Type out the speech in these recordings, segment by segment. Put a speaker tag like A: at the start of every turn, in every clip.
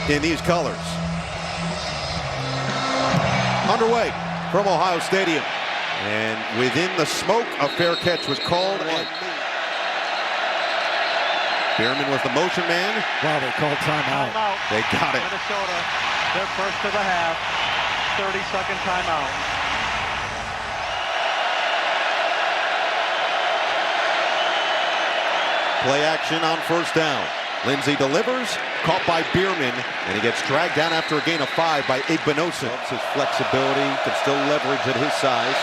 A: in these colors. Underway from Ohio Stadium. And within the smoke, a fair catch was called. Bierman was the motion man.
B: Wow, they called timeout.
A: They got it.
C: Minnesota, their first of the half, 30-second timeout.
A: Play action on first down. Lindsey delivers, caught by Bierman, and he gets dragged down after a gain of 5 by Igbinosun. His flexibility, can still leverage at his size.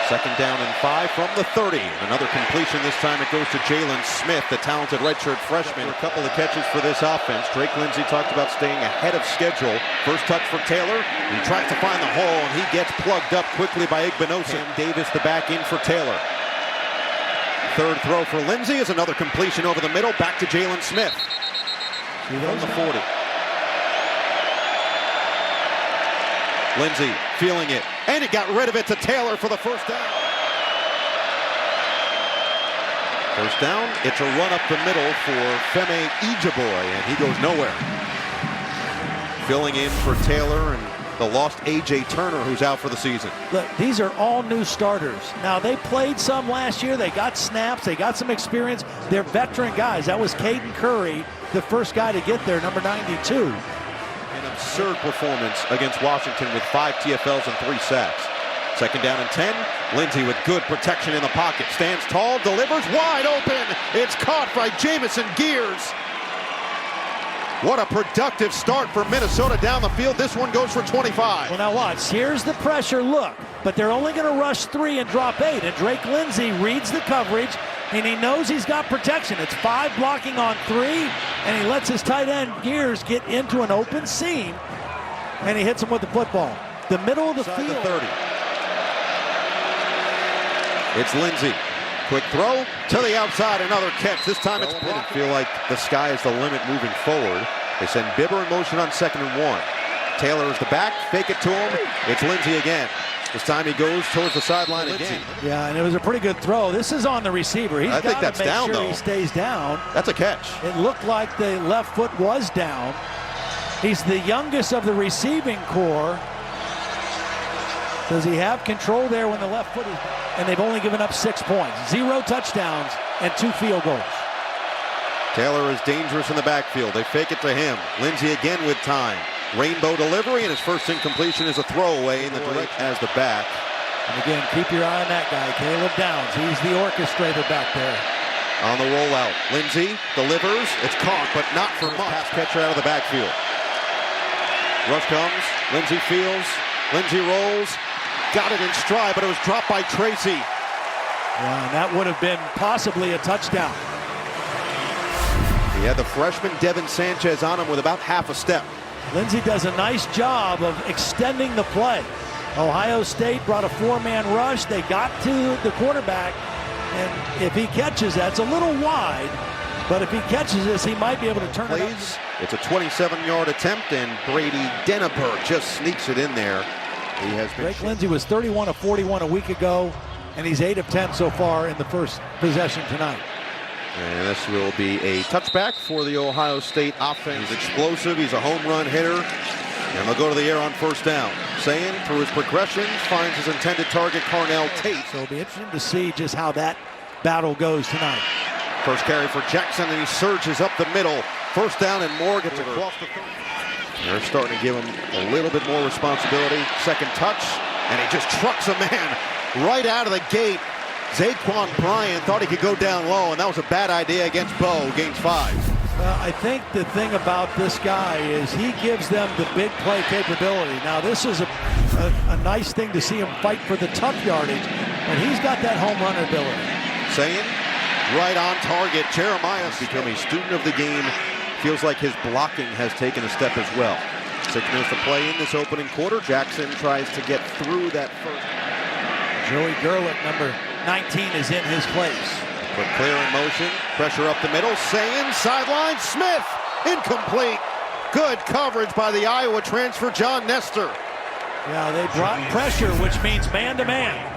A: Second down and 5 from the 30. Another completion. This time it goes to Jalen Smith, the talented redshirt freshman. A couple of catches for this offense. Drake Lindsey talked about staying ahead of schedule. First touch for Taylor. He tries to find the hole, and he gets plugged up quickly by Igbinosun. Davis, the back in for Taylor. Third throw for Lindsey is another completion over the middle. Back to Jalen Smith. From the 40. Lindsey feeling it, and he got rid of it to Taylor for the first down. First down, it's a run up the middle for Femi Ijaboy, and he goes nowhere. Filling in for Taylor and the lost A.J. Turner, who's out for the season.
B: Look, these are all new starters. Now, they played some last year. They got snaps. They got some experience. They're veteran guys. That was Caden Curry, the first guy to get there, number 92.
A: An absurd performance against Washington with 5 TFLs and 3 sacks. Second down and 10. Lindsey with good protection in the pocket. Stands tall, delivers wide open. It's caught by Jamison Gears. What a productive start for Minnesota down the field. This one goes for 25.
B: Well, now watch. Here's the pressure look. But they're only going to rush 3 and drop 8. And Drake Lindsey reads the coverage, and he knows he's got protection. It's 5 blocking on 3, and he lets his tight end Gears get into an open seam, and he hits him with the football. The middle of the field.
A: The 30. It's Lindsey. Quick throw to the outside, another catch. This time it's blocked. Feel like the sky is the limit moving forward. They send Bibber in motion on 2nd and 1. Taylor is the back, fake it to him. It's Lindsey again. This time he goes towards the sideline again.
B: Yeah, and it was a pretty good throw. This is on the receiver. He's got to make sure he stays down.
A: That's a catch.
B: It looked like the left foot was down. He's the youngest of the receiving corps. Does he have control there when the left foot is down? And they've only given up 6 points. 0 touchdowns and 2 field goals.
A: Taylor is dangerous in the backfield. They fake it to him. Lindsey again with time. Rainbow delivery, and his first incompletion is a throwaway in the direct as the back.
B: And again, keep your eye on that guy, Caleb Downs. He's the orchestrator back there.
A: On the rollout, Lindsey delivers. It's caught, but not for much. Pass catcher out of the backfield. Rush comes. Lindsey fields. Lindsey rolls. Got it in stride, but it was dropped by Tracy.
B: Yeah, and that would have been possibly a touchdown.
A: He had the freshman Devin Sanchez on him with about half a step.
B: Lindsey does a nice job of extending the play. Ohio State brought a 4-man rush. They got to the quarterback, and if he catches that, it's a little wide, but if he catches this, he might be able to turn it up.
A: It's a 27-yard attempt, and Brady Denneper just sneaks it in there. He has been
B: Drake Lindsey was 31 of 41 a week ago, and he's 8 of 10 so far in the first possession tonight.
A: And this will be a touchback for the Ohio State offense. He's explosive. He's a home run hitter. And they'll go to the air on first down. Sayin, through his progression, finds his intended target, Carnell Tate.
B: So it'll be interesting to see just how that battle goes tonight.
A: First carry for Jackson, and he surges up the middle. First down, and Moore gets across the 30. They're starting to give him a little bit more responsibility. Second touch, and he just trucks a man right out of the gate. Zaquan Bryant thought he could go down low, and that was a bad idea against Bo. Gains 5.
B: Well, I think the thing about this guy is he gives them the big play capability. Now, this is a nice thing to see him fight for the tough yardage, but he's got that home run ability.
A: Sayin, right on target. Jeremiah's become a student of the game. Feels like his blocking has taken a step as well. 6 minutes to play in this opening quarter. Jackson tries to get through that first.
B: Joey Gerlich, number 19, is in his place.
A: But clear in motion. Pressure up the middle. Sayin, sideline. Smith, incomplete. Good coverage by the Iowa transfer, John Nestor.
B: Yeah, they brought pressure, which means man-to-man.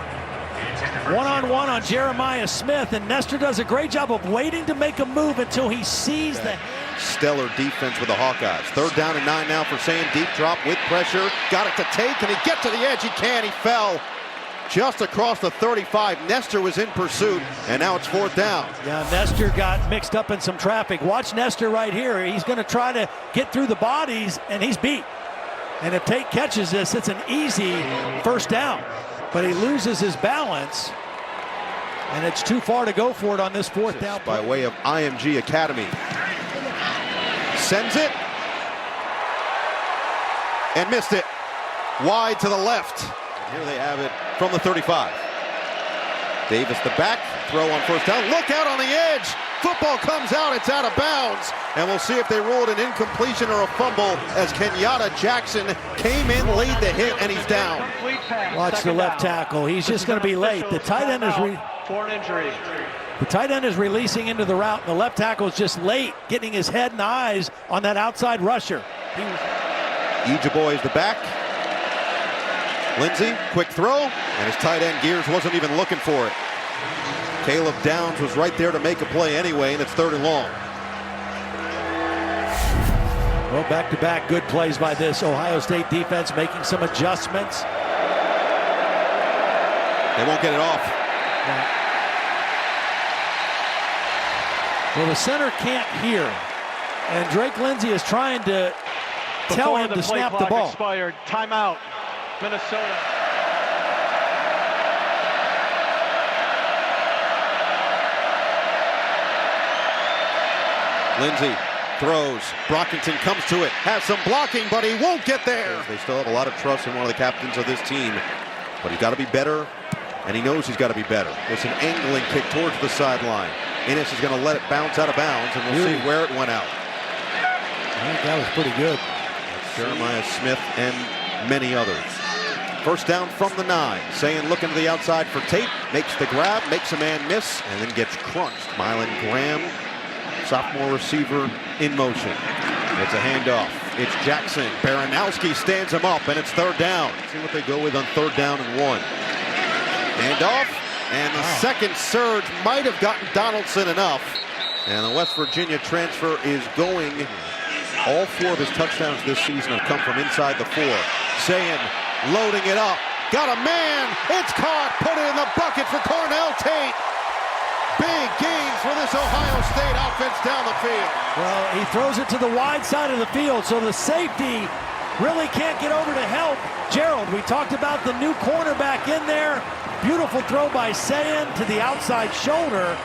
B: One-on-one on Jeremiah Smith, and Nestor does a great job of waiting to make a move until he sees the hand.
A: stellar defense with the Hawkeyes. 3rd down and 9 now for Sam. Deep drop with pressure. Got it to take. Can he get to the edge? He can. He fell just across the 35. Nestor was in pursuit, and now it's 4th down.
B: Yeah, Nestor got mixed up in some traffic. Watch Nestor right here. He's going to try to get through the bodies, and he's beat. And if Tate catches this, it's an easy 1st down. But he loses his balance, and it's too far to go for it on this 4th down.
A: By way of IMG Academy. Sends it. And missed it. Wide to the left. And here they have it from the 35. Davis the back. Throw on 1st down. Look out on the edge. Football comes out. It's out of bounds. And we'll see if they rule it an incompletion or a fumble as Kenyatta Jackson came in, laid the hit, and he's down.
B: Watch the left tackle. He's just going to be late. The tight end is
C: for an injury.
B: The tight end is releasing into the route, and the left tackle is just late, getting his head and eyes on that outside rusher.
A: Ejeboy is the back. Lindsey, quick throw, and his tight end Gears wasn't even looking for it. Caleb Downs was right there to make a play anyway, and it's 3rd and long.
B: Well, back-to-back good plays by this Ohio State defense, making some adjustments.
A: They won't get it off.
B: Yeah. Well, the center can't hear, and Drake Lindsey is trying to tell him to snap the ball.
C: Expired. Timeout, Minnesota.
A: Lindsey throws. Brockington comes to it. Has some blocking, but he won't get there. They still have a lot of trust in one of the captains of this team, but he's got to be better, and he knows he's got to be better. It's an angling kick towards the sideline. Innes is going to let it bounce out of bounds, and we'll see where it went out.
B: I think that was pretty good.
A: Jeremiah Smith and many others. 1st down from the 9. Sayin looking to the outside for Tate. Makes the grab, makes a man miss, and then gets crunched. Mylan Graham, sophomore receiver, in motion. It's a handoff. It's Jackson. Baranowski stands him up, and it's 3rd down. See what they go with on 3rd down and 1. Handoff, and the second surge might have gotten Donaldson enough. And the West Virginia transfer is going. All 4 of his touchdowns this season have come from inside the 4. Sayin loading it up. Got a man. It's caught. Put it in the bucket for Cornell Tate. Big gains for this Ohio State offense down the field.
B: Well, he throws it to the wide side of the field, so the safety really can't get over to help Gerald. We talked about the new cornerback in there. Beautiful throw by Sayin to the outside shoulder.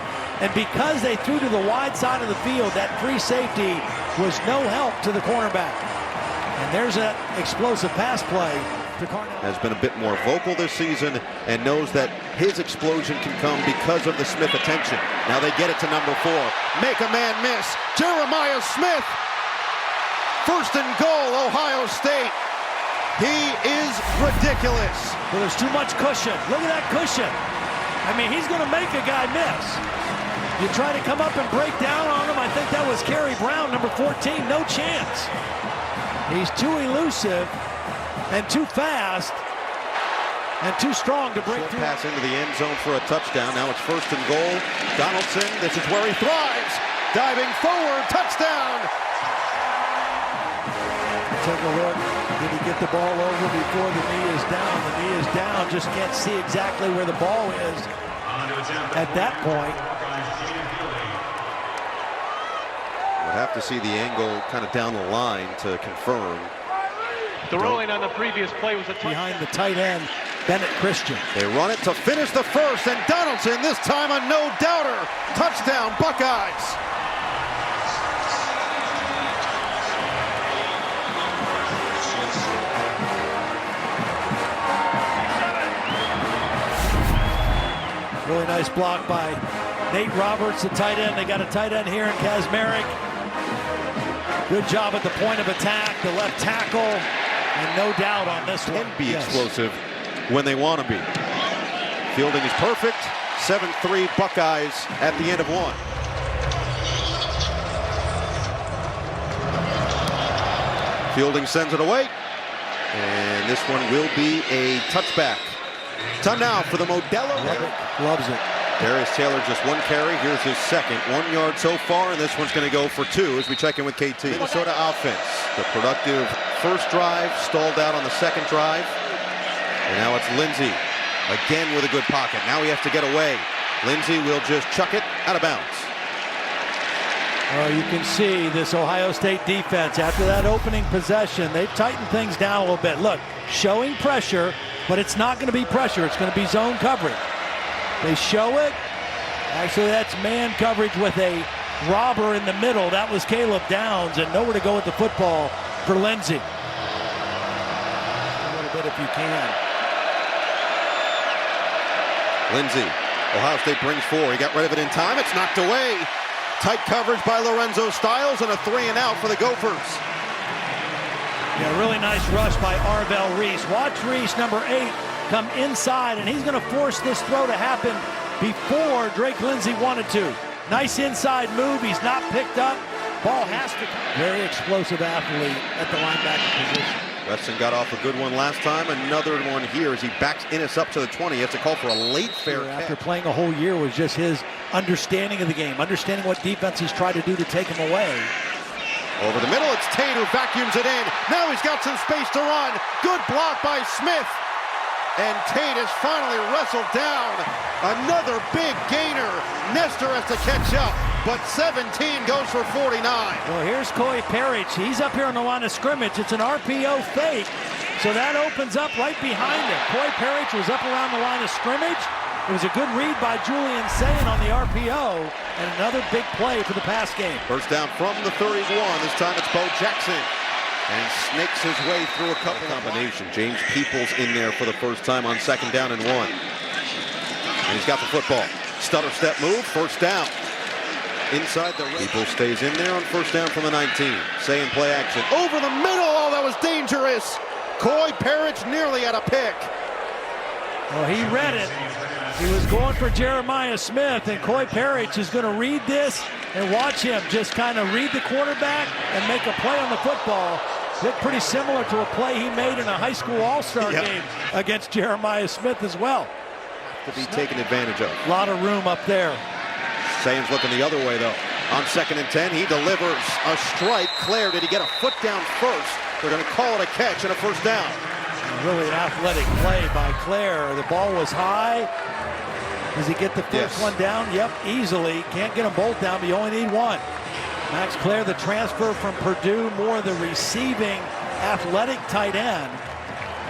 B: And because they threw to the wide side of the field, that free safety was no help to the cornerback. And there's an explosive pass play to Cornell.
A: Has been a bit more vocal this season and knows that his explosion can come because of the Smith attention. Now they get it to number 4. Make a man miss. Jeremiah Smith. 1st and goal, Ohio State. He is ridiculous.
B: Well, there's too much cushion. Look at that cushion. I mean, he's going to make a guy miss. You try to come up and break down on him. I think that was Kerry Brown, number 14. No chance. He's too elusive and too fast and too strong to break through.
A: Pass into the end zone for a touchdown. Now it's 1st and goal. Donaldson, this is where he thrives. Diving forward, touchdown.
B: Take a look. Did he get the ball over before the knee is down? The knee is down. Just can't see exactly where the ball is at that point.
A: We'll have to see the angle kind of down the line to confirm.
C: The ruling on the previous play was a touchdown.
B: Behind the tight end, Bennett Christian.
A: They run it to finish the 1st, and Donaldson, this time a no-doubter. Touchdown, Buckeyes.
B: Really nice block by Nate Roberts, the tight end. They got a tight end here in Kazmarek. Good job at the point of attack, the left tackle, and no doubt on this one.
A: Can be explosive when they want to be. Fielding is perfect. 7-3 Buckeyes at the end of 1. Fielding sends it away. And this one will be a touchback. Time now for the Modelo.
B: Loves it.
A: Darius Taylor just one carry. Here's his second. 1 yard so far, and this one's going to go for 2 as we check in with KT. Minnesota offense. The productive first drive stalled out on the second drive. And now it's Lindsey again with a good pocket. Now he has to get away. Lindsey will just chuck it out of bounds.
B: You can see this Ohio State defense after that opening possession. They've tightened things down a little bit. Look, showing pressure, but it's not going to be pressure. It's going to be zone coverage. They show it. Actually, that's man coverage with a robber in the middle. That was Caleb Downs, and nowhere to go with the football for Lindsey. A little bit if you can.
A: Lindsey, Ohio State brings 4. He got rid of it in time. It's knocked away. Tight coverage by Lorenzo Styles and a 3-and-out for the Gophers.
B: Yeah, really nice rush by Arvell Reese. Watch Reese, number 8, come inside, and he's going to force this throw to happen before Drake Lindsey wanted to. Nice inside move. He's not picked up. Ball has to come. Very explosive athlete at the linebacker position.
A: Weston got off a good one last time. Another one here as he backs Innes up to the 20. He has to call for a late fair catch.
B: After playing a whole year was just his understanding of the game, understanding what defenses try to do to take him away.
A: Over the middle, it's Tate who vacuums it in. Now he's got some space to run. Good block by Smith. And Tate is finally wrestled down. Another big gainer. Nestor has to catch up, but 17 goes for 49.
B: Well, here's Coy Parrish. He's up here on the line of scrimmage. It's an RPO fake, so that opens up right behind him. Coy Parrish was up around the line of scrimmage. It was a good read by Julian Sayin on the RPO, and another big play for the pass game.
A: First down from the 31. This time it's Bo Jackson. And snakes his way through a couple combination. James Peoples in there for the first time on 2nd down and 1. And he's got the football. Stutter step move, first down. Inside the Peoples stays in there on first down from the 19. Sayin play action. Over the middle, oh, that was dangerous. Coy Parrish nearly had a pick.
B: Well, he read it. He was going for Jeremiah Smith, and Coy Parrish is going to read this and watch him just kind of read the quarterback and make a play on the football. Looked pretty similar to a play he made in a high school all-star game against Jeremiah Smith as well.
A: To be taken advantage of.
B: A lot of room up there.
A: Sayin's looking the other way, though. On 2nd and 10, he delivers a strike. Claire, did he get a foot down first? They're going to call it a catch and a first down.
B: Really an athletic play by Claire. The ball was high. Does he get the first one down? Yep, easily. Can't get them both down, but you only need one. Max Claire, the transfer from Purdue, more the receiving athletic tight end,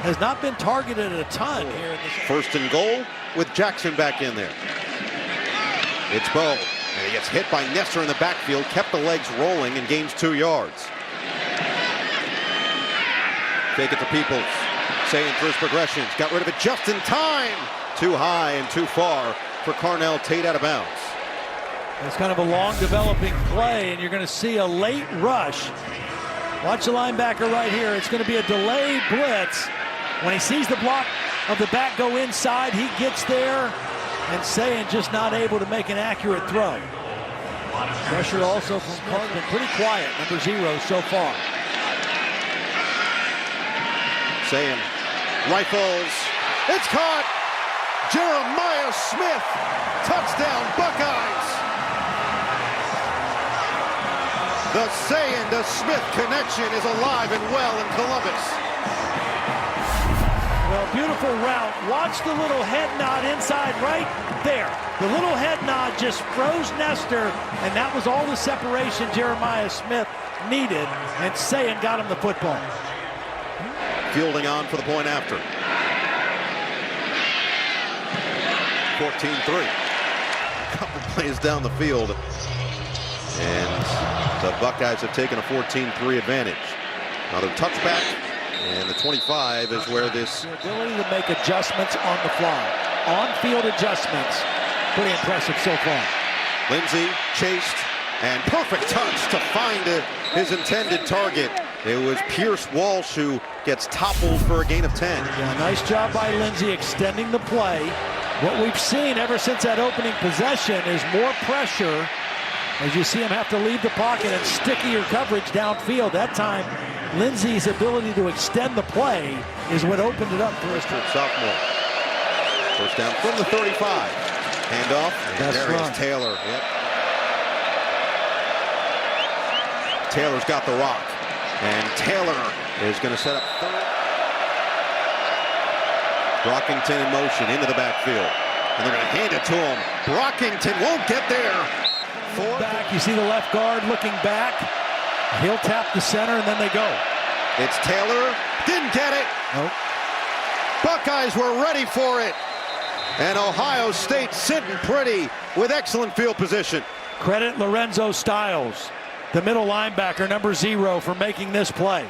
B: has not been targeted a ton here in this.
A: First and goal with Jackson back in there. It's Bo, and he gets hit by Nestor in the backfield, kept the legs rolling and gains 2 yards. Fake it to Peoples. Sayin through his progressions, got rid of it just in time. Too high and too far for Carnell Tate out of bounds.
B: It's kind of a long developing play, and you're going to see a late rush. Watch the linebacker right here. It's going to be a delayed blitz. When he sees the block of the back go inside, he gets there, and Sayin just not able to make an accurate throw. Pressure also from Clark, been pretty quiet, number 0 so far.
A: Sayin rifles. It's caught. Jeremiah Smith. Touchdown, Buckeyes. The Sayin to Smith connection is alive and well in Columbus.
B: Well, beautiful route. Watch the little head nod inside right there. The little head nod just froze Nestor, and that was all the separation Jeremiah Smith needed, and Sayin got him the football.
A: Fielding on for the point after. 14-3. A couple plays down the field. And the Buckeyes have taken a 14-3 advantage. Another touchback. And the 25 is where this...
B: The ability to make adjustments on the fly. On-field adjustments. Pretty impressive so far.
A: Lindsey chased and perfect touch to find his intended target. It was Pierce Walsh who gets toppled for a gain of 10.
B: Yeah, nice job by Lindsey extending the play. What we've seen ever since that opening possession is more pressure as you see him have to leave the pocket and stickier coverage downfield. That time, Lindsey's ability to extend the play is what opened it up for his
A: sophomore. First down from the 35. Handoff.
B: That's
A: There
B: right.
A: is Taylor. Yep. Taylor's got the rock. And Taylor is going to set up third. Brockington in motion into the backfield. And they're going to hand it to him. Brockington won't get there.
B: Back, you see the left guard looking back. He'll tap the center, and then they go.
A: It's Taylor. Didn't get it.
B: Nope.
A: Buckeyes were ready for it. And Ohio State sitting pretty with excellent field position.
B: Credit Lorenzo Styles, the middle linebacker, number 0, for making this play.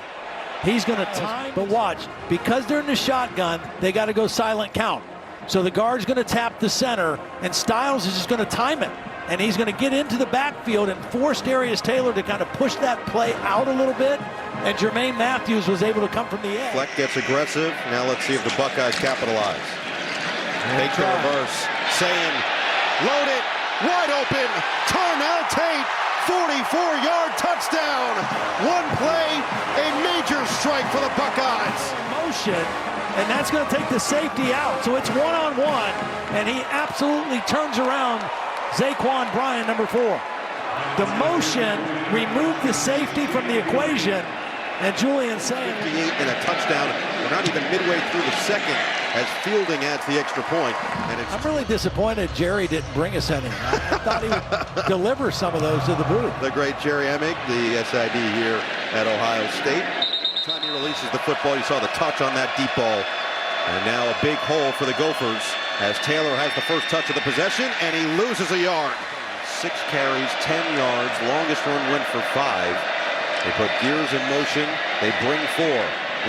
B: He's going to time, but watch, because they're in the shotgun, they got to go silent count. So the guard's going to tap the center, and Styles is just going to time it. And he's going to get into the backfield and force Darius Taylor to kind of push that play out a little bit. And Jermaine Matthews was able to come from the edge.
A: Fleck gets aggressive. Now let's see if the Buckeyes capitalize. Fake the reverse. Saying, load it, wide open. Tarnell Tate, 44-yard touchdown. One play, a major strike for the Buckeyes.
B: Motion, and that's going to take the safety out. So it's one-on-one, and he absolutely turns around Zaquan Bryant, number 4. The motion removed the safety from the equation, and Julian saying
A: 58 and a touchdown. We're not even midway through the second as Fielding adds the extra point. And it's
B: I'm really disappointed Jerry didn't bring us any. I thought he would deliver some of those to the booth.
A: the great Jerry Emig, the SID here at Ohio State. Time he releases the football, you saw the touch on that deep ball. And now a big hole for the Gophers as Taylor has the first touch of the possession, and he loses a yard. 6 carries, 10 yards, longest run went for 5. They put gears in motion, they bring 4.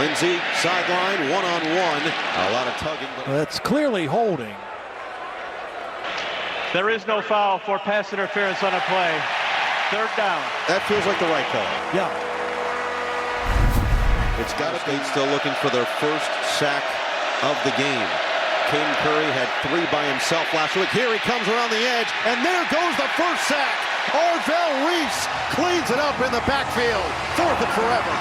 A: Lindsey, sideline, one-on-one, a lot of tugging.
B: That's clearly holding.
C: There is no foul for pass interference on a play. Third down.
A: That feels like the right call.
B: Yeah.
A: It's got to be still looking for their first sack of the game. Caden Curry had 3 by himself last week. Here he comes around the edge, and there goes the first sack. Arvell Reese cleans it up in the backfield. 4th and forever.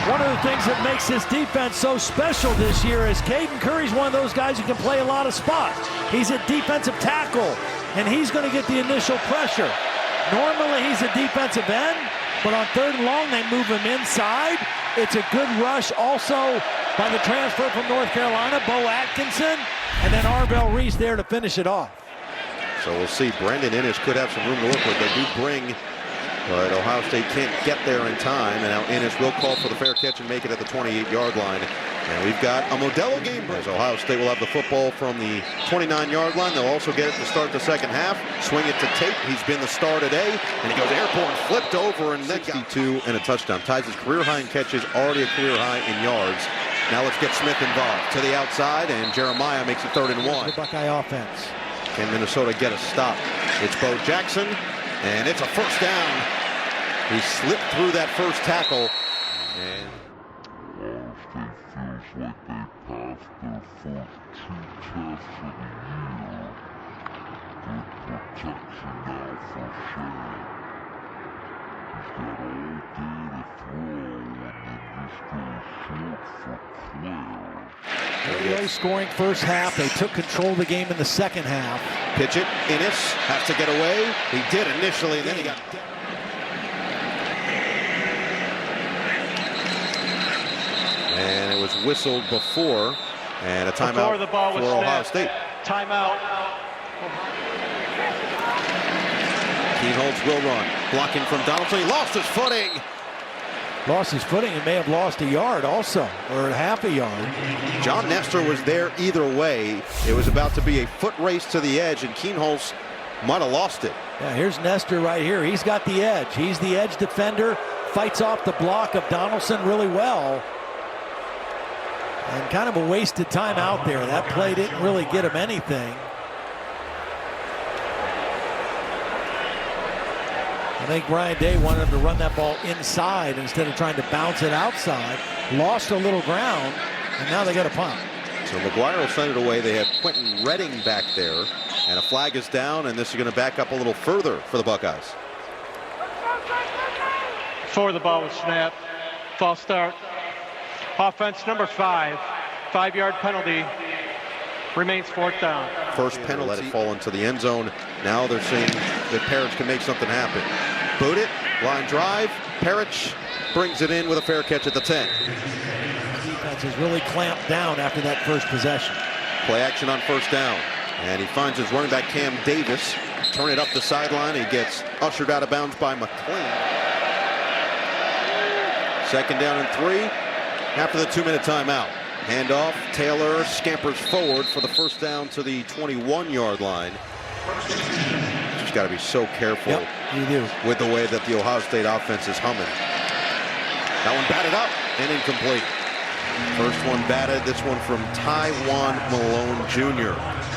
B: One of the things that makes this defense so special this year is Caden Curry's one of those guys who can play a lot of spots. He's a defensive tackle, and he's going to get the initial pressure. Normally he's a defensive end, but on 3rd and long they move him inside. It's a good rush also by the transfer from North Carolina, Bo Atkinson, and then Arvell Reese there to finish it off.
A: So we'll see. Brendan Innes could have some room to work with. They do bring, but Ohio State can't get there in time. And now Innes will call for the fair catch and make it at the 28-yard line. And we've got a Modelo game. As Ohio State will have the football from the 29-yard line. They'll also get it to start the second half. Swing it to Tate. He's been the star today. And he goes airborne, flipped over, and then 62 and a touchdown. Ties his career high in catches, already a career high in yards. Now let's get Smith involved. To the outside, and Jeremiah makes it 3rd and 1.
B: The Buckeye offense.
A: Can Minnesota get a stop? It's Bo Jackson, and it's a first down. He slipped through that first tackle. And
D: Ohio State feels like they passed their first 2 tests of the year. Good protection now for Shea. He's got all day to throw, and then just goes short for Claire.
B: Low scoring first half. They took control of the game in the second half.
A: pitch it. Innes has to get away. He did initially, and then he got... And it was whistled before, and a timeout
C: Before the ball was
A: for Ohio
C: snapped.
A: State.
C: Timeout.
A: Keenholz will run. Blocking from Donaldson. He lost his footing.
B: Lost his footing and may have lost a yard also, or half a yard.
A: John Nestor was there either way. It was about to be a foot race to the edge, and Keenholz might have lost it.
B: Yeah, here's Nestor right here. He's got the edge. He's the edge defender. Fights off the block of Donaldson really well. And kind of a wasted time out there. That play didn't really get him anything. I think Ryan Day wanted him to run that ball inside instead of trying to bounce it outside. Lost a little ground, and now they got a punt.
A: So McGuire will send it away. They have Quentin Redding back there, and a flag is down, and this is going to back up a little further for the Buckeyes.
C: Before the ball was snapped. False start. Offense number 5. 5-yard penalty. Remains 4th down.
A: First penalty. Let it fall into the end zone. Now they're saying that Parrish can make something happen. Boot it. Line drive. Parrish brings it in with a fair catch at the 10.
B: The defense has really clamped down after that first possession.
A: Play action on 1st down. And he finds his running back Cam Davis. Turn it up the sideline. He gets ushered out of bounds by McLean. 2nd down and 3 after the 2-minute timeout. Handoff. Taylor scampers forward for the 1st down to the 21-yard line. Just got to be so careful with the way that the Ohio State offense is humming. That one batted up and incomplete. First one batted, this one from Taiwan Malone Jr.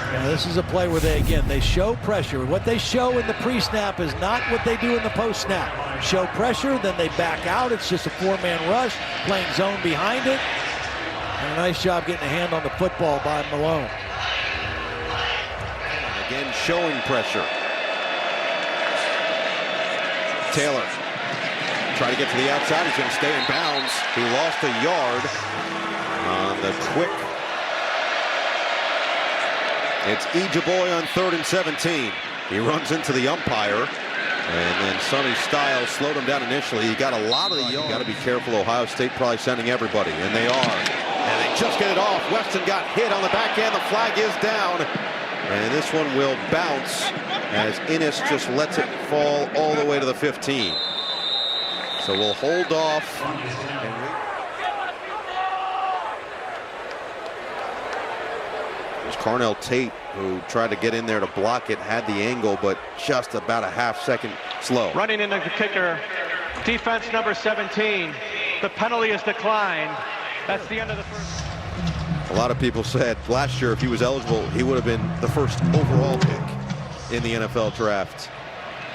B: Yeah, this is a play where they show pressure. What they show in the pre-snap is not what they do in the post-snap. Show pressure, then they back out. It's just a 4-man rush, playing zone behind it. And a nice job getting a hand on the football by Malone.
A: Again, showing pressure. Taylor try to get to the outside. He's going to stay in bounds. He lost a yard on the quick. It's Ejaboy on 3rd and 17. He runs into the umpire. And then Sonny Styles slowed him down initially. He got a lot of the yards. You got to be careful. Ohio State probably sending everybody, and they are. And they just get it off. Weston got hit on the back end. The flag is down. And this one will bounce as Innes just lets it fall all the way to the 15. So we'll hold off. It was Carnell Tate who tried to get in there to block it, had the angle, but just about a half-second slow.
C: Running in the kicker, defense number 17. The penalty is declined. That's the end of the first.
A: A lot of people said last year if he was eligible, he would have been the first overall pick in the NFL draft.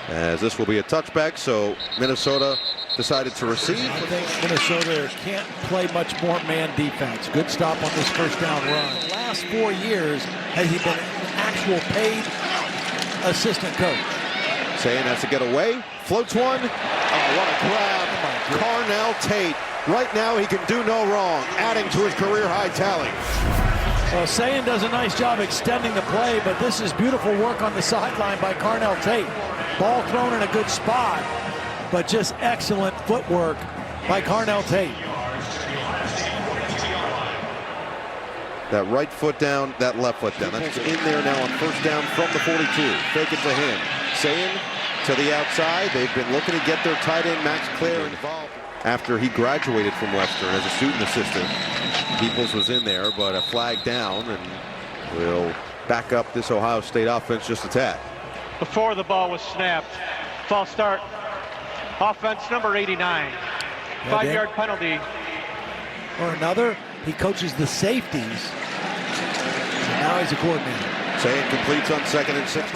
A: As this will be a touchback, so Minnesota decided to receive.
B: I think Minnesota can't play much more man defense. Good stop on this 1st down run. The last 4 years has he been an actual paid assistant coach.
A: Saying has to get away, floats one. Oh, what a grab. Carnell Tate. Right now he can do no wrong, adding to his career high tally.
B: Well, Sayin does a nice job extending the play, but this is beautiful work on the sideline by Carnell Tate. Ball thrown in a good spot, but just excellent footwork by Carnell Tate.
A: That right foot down, that left foot down. That's in there now on 1st down from the 42. Fake it to him. Sayin to the outside. They've been looking to get their tight end Max Clare involved. After he graduated from Western as a student assistant, Peoples was in there, but a flag down, and will back up this Ohio State offense just a tad.
C: Before the ball was snapped, false start. Offense number 89. 5-yard penalty.
B: Or another, he coaches the safeties. And now he's a coordinator.
A: Sayin completes on 2nd and 6.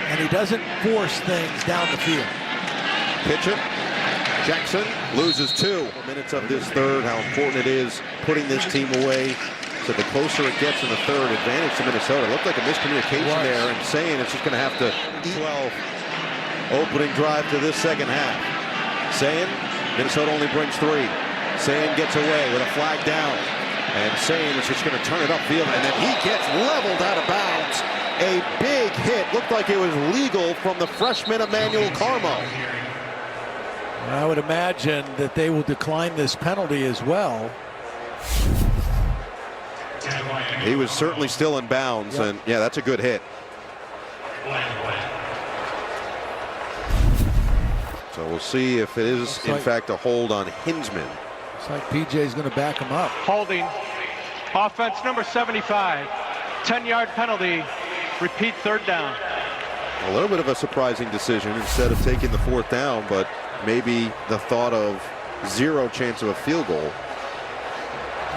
B: And he doesn't force things down the field.
A: Pitch it. Jackson loses 2 minutes of this third. How important it is putting this team away. So the closer it gets in the third, advantage to Minnesota. It looked like a miscommunication there, and Sayin is just going to have to 12 opening drive to this 2nd half. Sayin, Minnesota only brings 3. Sayin gets away with a flag down, and Sayin is just going to turn it upfield, and then he gets leveled out of bounds. A big hit, looked like it was legal from the freshman Emmanuel Carmo.
B: I would imagine that they will decline this penalty as well.
A: He was certainly still in bounds, and yeah, that's a good hit. So we'll see if it is in fact a hold on Hinsman.
B: It's like PJ's going to back him up.
C: Holding. Offense number 75. 10-yard penalty. Repeat 3rd down.
A: A little bit of a surprising decision instead of taking the 4th down, but maybe the thought of 0 chance of a field goal.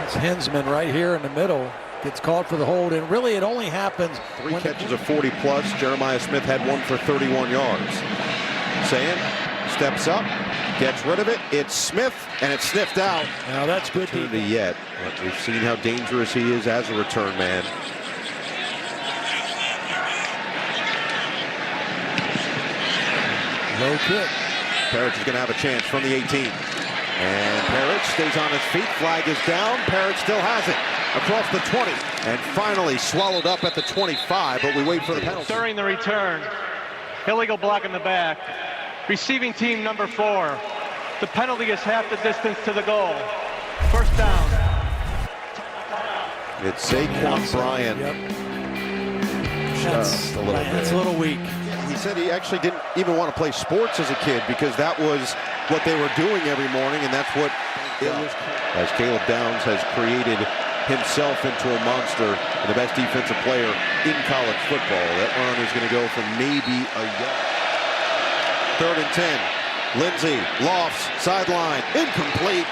B: It's Hinsman right here in the middle. Gets called for the hold, and really it only happens
A: 3 catches of 40+. Jeremiah Smith had 1 for 31 yards. Sayin steps up, gets rid of it. It's Smith, and it's sniffed out.
B: Now that's good defense.
A: Yet, but we've seen how dangerous he is as a return man.
B: Low kick.
A: Parrish is going to have a chance from the 18. And Parrish stays on his feet. Flag is down. Parrish still has it. across the 20, and finally swallowed up at the 25, but we wait for the penalty.
C: During the return, illegal block in the back. Receiving team number 4. The penalty is half the distance to the goal. First down.
A: It's Saquon Bryant.
B: That's a little weak.
A: He said he actually didn't even want to play sports as a kid because that was what they were doing every morning, and that's what it was. As Caleb Downs has created himself into a monster and the best defensive player in college football. That run is going to go for maybe a yard. 3rd and 10. Lindsey lofts, sideline, incomplete.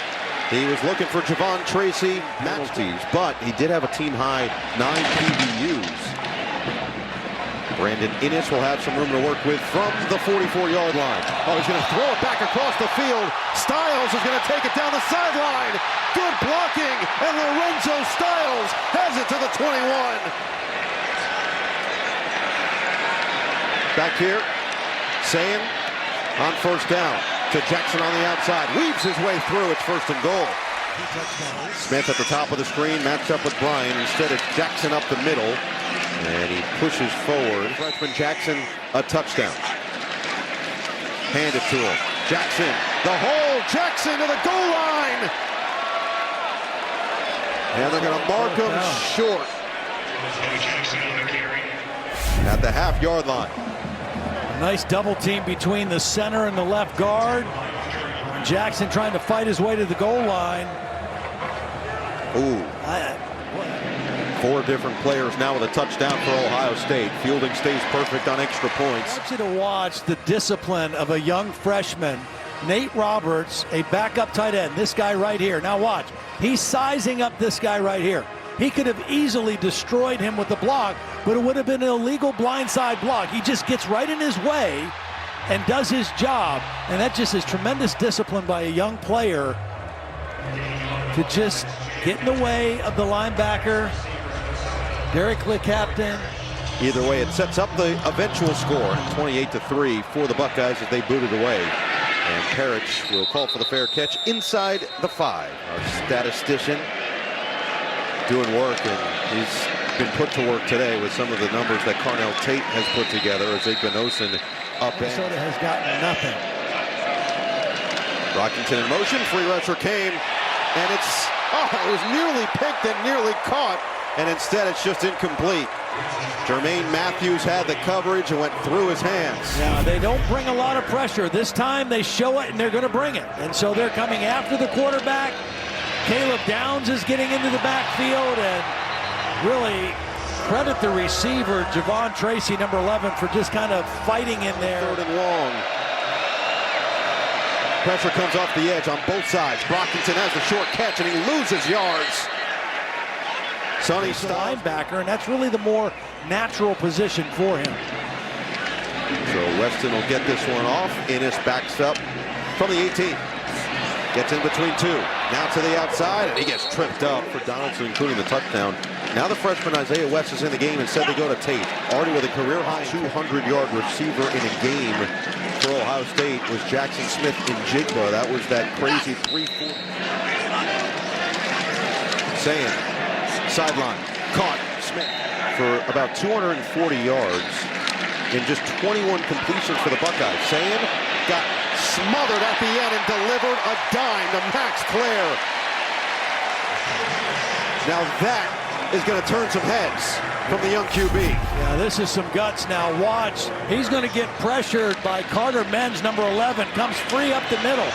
A: He was looking for Javon Tracy penalties, but he did have a team-high 9 PBUs. Brandon Innes will have some room to work with from the 44-yard line. Oh, he's going to throw it back across the field. Styles is going to take it down the sideline. Good blocking, and Lorenzo Styles has it to the 21. Back here, Sayin on first down to Jackson on the outside. Weaves his way through. It's 1st and goal. Smith at the top of the screen, matched up with Bryan. Instead, it's Jackson up the middle. And he pushes forward. Freshman Jackson, a touchdown. Hand it to him. Jackson, the hole. Jackson to the goal line. And they're going to mark him short. At the half-yard line.
B: Nice double team between the center and the left guard. Jackson trying to fight his way to the goal line.
A: Ooh. 4 different players now with a touchdown for Ohio State. Fielding stays perfect on extra points.
B: I want you to watch the discipline of a young freshman, Nate Roberts, a backup tight end. This guy right here. Now watch. He's sizing up this guy right here. He could have easily destroyed him with the block, but it would have been an illegal blindside block. He just gets right in his way and does his job. And that just is tremendous discipline by a young player to just get in the way of the linebacker. Derek, the captain.
A: Either way, it sets up the eventual score, 28-3 for the Buckeyes as they boot it away. And Parrish will call for the fair catch inside the 5. Our statistician doing work, and he's been put to work today with some of the numbers that Carnell Tate has put together as Igbinosun up
B: Minnesota
A: end.
B: has gotten nothing.
A: Rockington in motion, free rusher came, and it was nearly picked and nearly caught. And instead, it's just incomplete. Jermaine Matthews had the coverage and went through his hands.
B: Yeah, they don't bring a lot of pressure. This time, they show it, and they're going to bring it. And so they're coming after the quarterback. Caleb Downs is getting into the backfield, and really credit the receiver, Javon Tracy, number 11, for just kind of fighting in there.
A: 3rd and long. Pressure comes off the edge on both sides. Brockington has the short catch, and he loses yards. Sonny Styles,
B: linebacker, and that's really the more natural position for him.
A: So Weston will get this one off. Innes backs up from the 18. Gets in between 2. Now to the outside, and he gets tripped up for Donaldson, including the touchdown. Now the freshman Isaiah West is in the game. Instead, they go to Tate. Already with a career-high 200-yard receiver in a game for Ohio State was Jackson Smith in Jigba. That was that crazy 3-4. Sayin. Sideline, caught Smith for about 240 yards in just 21 completions for the Buckeyes. Sayin got smothered at the end and delivered a dime to Max Clare. Now that is going to turn some heads from the young QB.
B: Yeah, this is some guts now. Watch. He's going to get pressured by Carter Menz, number 11. Comes free up the middle.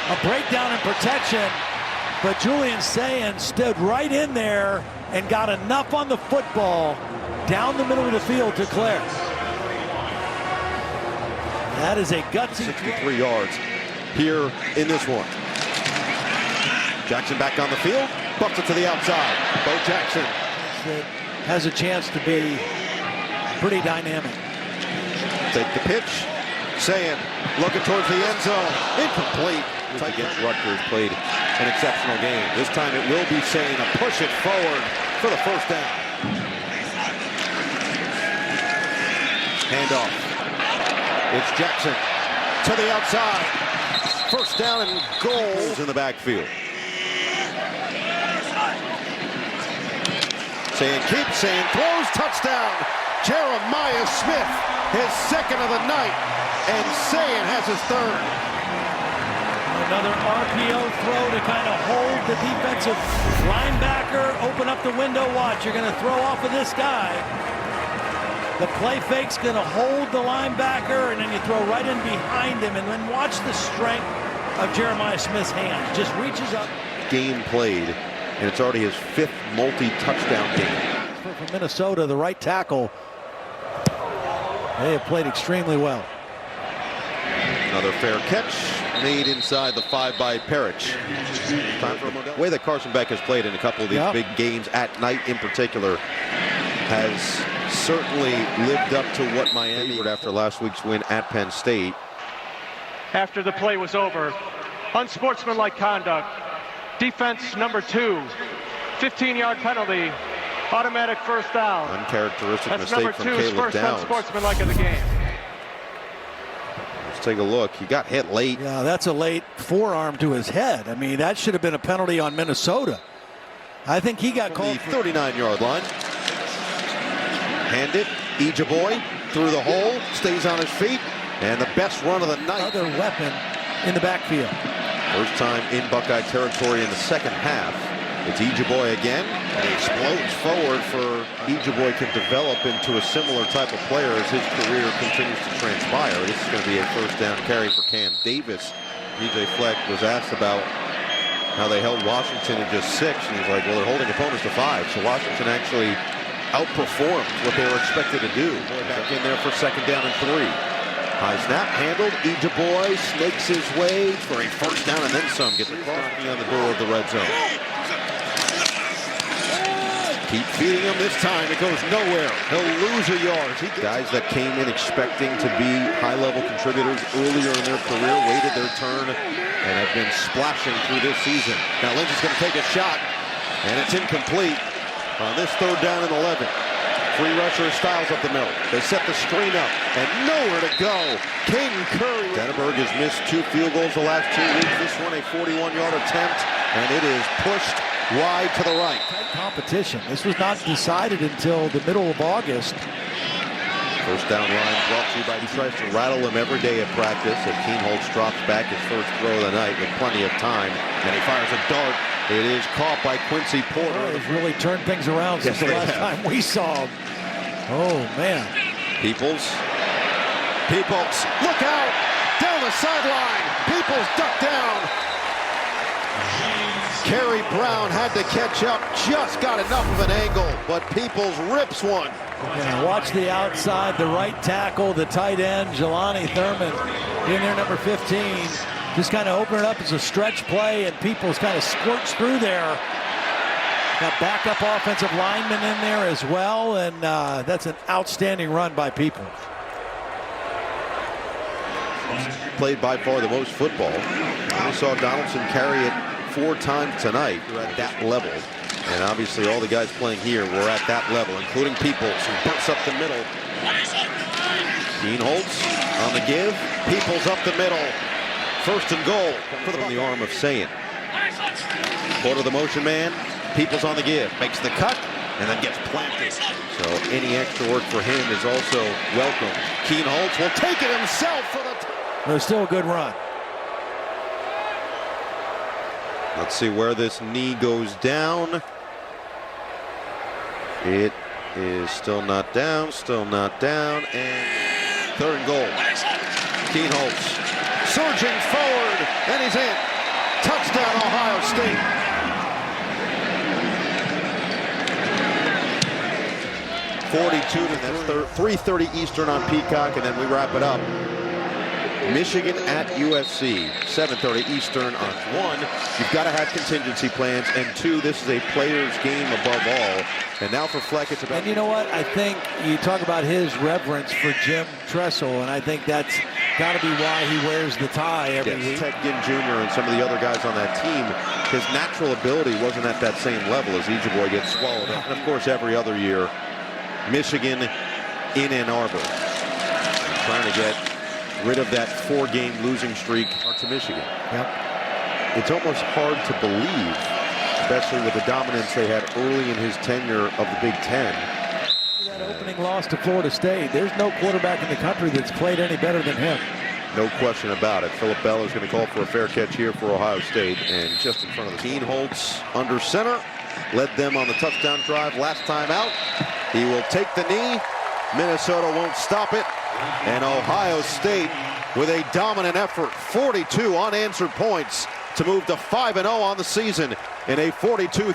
B: A breakdown in protection. But Julian Sayin stood right in there and got enough on the football down the middle of the field to Clare. That is a gutsy
A: 63 yards here in this one. Jackson back on the field, buffs it to the outside. Bo Jackson
B: has a chance to be pretty dynamic.
A: Take the pitch. Sayin looking towards the end zone. Incomplete. Against Rutgers played an exceptional game. This time it will be Sayin to push it forward for the first down. Handoff. It's Jackson to the outside. First down and goals in the backfield. Saying keeps saying, throws, touchdown. Jeremiah Smith, his second of the night, and Sayin has his third.
B: Another RPO throw to kind of hold the defensive linebacker, open up the window. Watch, you're going to throw off of this guy. The play fake's going to hold the linebacker, and then you throw right in behind him, and then watch the strength of Jeremiah Smith's hands. Just reaches up.
A: Game played, and it's already his 5th multi-touchdown game.
B: For Minnesota, the right tackle, they have played extremely well.
A: Another fair catch made inside the 5 by Parrish. The way that Carson Beck has played in a couple of these big games at night in particular has certainly lived up to what Miami after last week's win at Penn State.
C: After the play was over, unsportsmanlike conduct, defense number 2, 15-yard penalty, automatic first down.
A: Uncharacteristic
C: That's
A: mistake
C: number
A: from
C: 2's
A: Caleb
C: first
A: Downs.
C: unsportsmanlike of the game.
A: Let's take a look. He got hit late.
B: Yeah, that's a late forearm to his head. I mean, that should have been a penalty on Minnesota. I think he got called.
A: The 39-yard line. Hand it. Ejiboy through the hole. Stays on his feet. And the best run of the night.
B: Another weapon in the backfield.
A: First time in Buckeye territory in the second half. It's Ejiboy again. And he explodes forward for Ejiboy can develop into a similar type of player as his career continues to transpire. This is going to be a first down carry for Cam Davis. DJ Fleck was asked about how they held Washington in just 6, and he's like, well, they're holding opponents to 5. So Washington actually outperformed what they were expected to do. Back in there for second down and 3. High snap, handled. Ejiboy snakes his way for a first down and then some. Gets across on the door of the red zone. Keep feeding him this time. It goes nowhere. He'll lose a yard. Guys that came in expecting to be high-level contributors earlier in their career waited their turn and have been splashing through this season. Now Lynch is going to take a shot, and it's incomplete on this third down and 11. Free rusher Styles up the middle. They set the screen up, and nowhere to go. Caden Curry. Denneberg has missed 2 field goals the last 2 weeks. This one a 41-yard attempt, and it is pushed wide to the right.
B: Tight competition. This was not decided until the middle of August.
A: First down line brought to you by. He tries to rattle him every day at practice as Keenholz drops back his first throw of the night with plenty of time, and he fires a dart. It is caught by Quincy Porter.
B: Oh, they've really turned things around since the last time we saw him. Oh, man.
A: Peoples, look out! Down the sideline. Peoples ducked down. Kerry Brown had to catch up, just got enough of an angle, but Peoples rips one.
B: Yeah, watch the outside, the right tackle, the tight end, Jelani Thurman in there, number 15. Just kind of open it up as a stretch play, and Peoples kind of squirts through there. Got backup offensive linemen in there as well, and that's an outstanding run by Peoples.
A: Played by far the most football. We saw Donaldson carry it 4 times tonight. We're at that level. And obviously all the guys playing here were at that level, including Peoples, who bursts up the middle. Keenholz on the give. Peoples up the middle. First and goal from the arm of Sayin. Porter the motion man. Peoples on the give. Makes the cut and then gets planted. So any extra work for him is also welcome. Keenholz will take it himself for the...
B: There's still a good run.
A: Let's see where this knee goes down. It is still not down, and third and goal. Keenholz surging forward, and he's in. Touchdown, Ohio State. .42 to that's 3:30 Eastern on Peacock, and then we wrap it up. Michigan at USC, 7:30 Eastern on 1. You've got to have contingency plans, and 2, this is a player's game above all. And now for Fleck, it's about...
B: And you know what? I think you talk about his reverence for Jim Tressel, and I think that's got to be why he wears the tie every week.
A: Ted Ginn Jr. and some of the other guys on that team, his natural ability wasn't at that same level as Ejiboy gets swallowed up. And of course, every other year, Michigan in Ann Arbor, trying to get rid of that 4-game losing streak to Michigan.
B: Yep.
A: It's almost hard to believe especially with the dominance they had early in his tenure of the Big Ten.
B: That opening loss to Florida State, there's no quarterback in the country that's played any better than him.
A: No question about it. Philip Bell is going to call for a fair catch here for Ohio State. And just in front of the Keen Holtz under center. Led them on the touchdown drive last time out. He will take the knee. Minnesota won't stop it. And Ohio State with a dominant effort. 42 unanswered points to move to 5-0 on the season in a 42-3.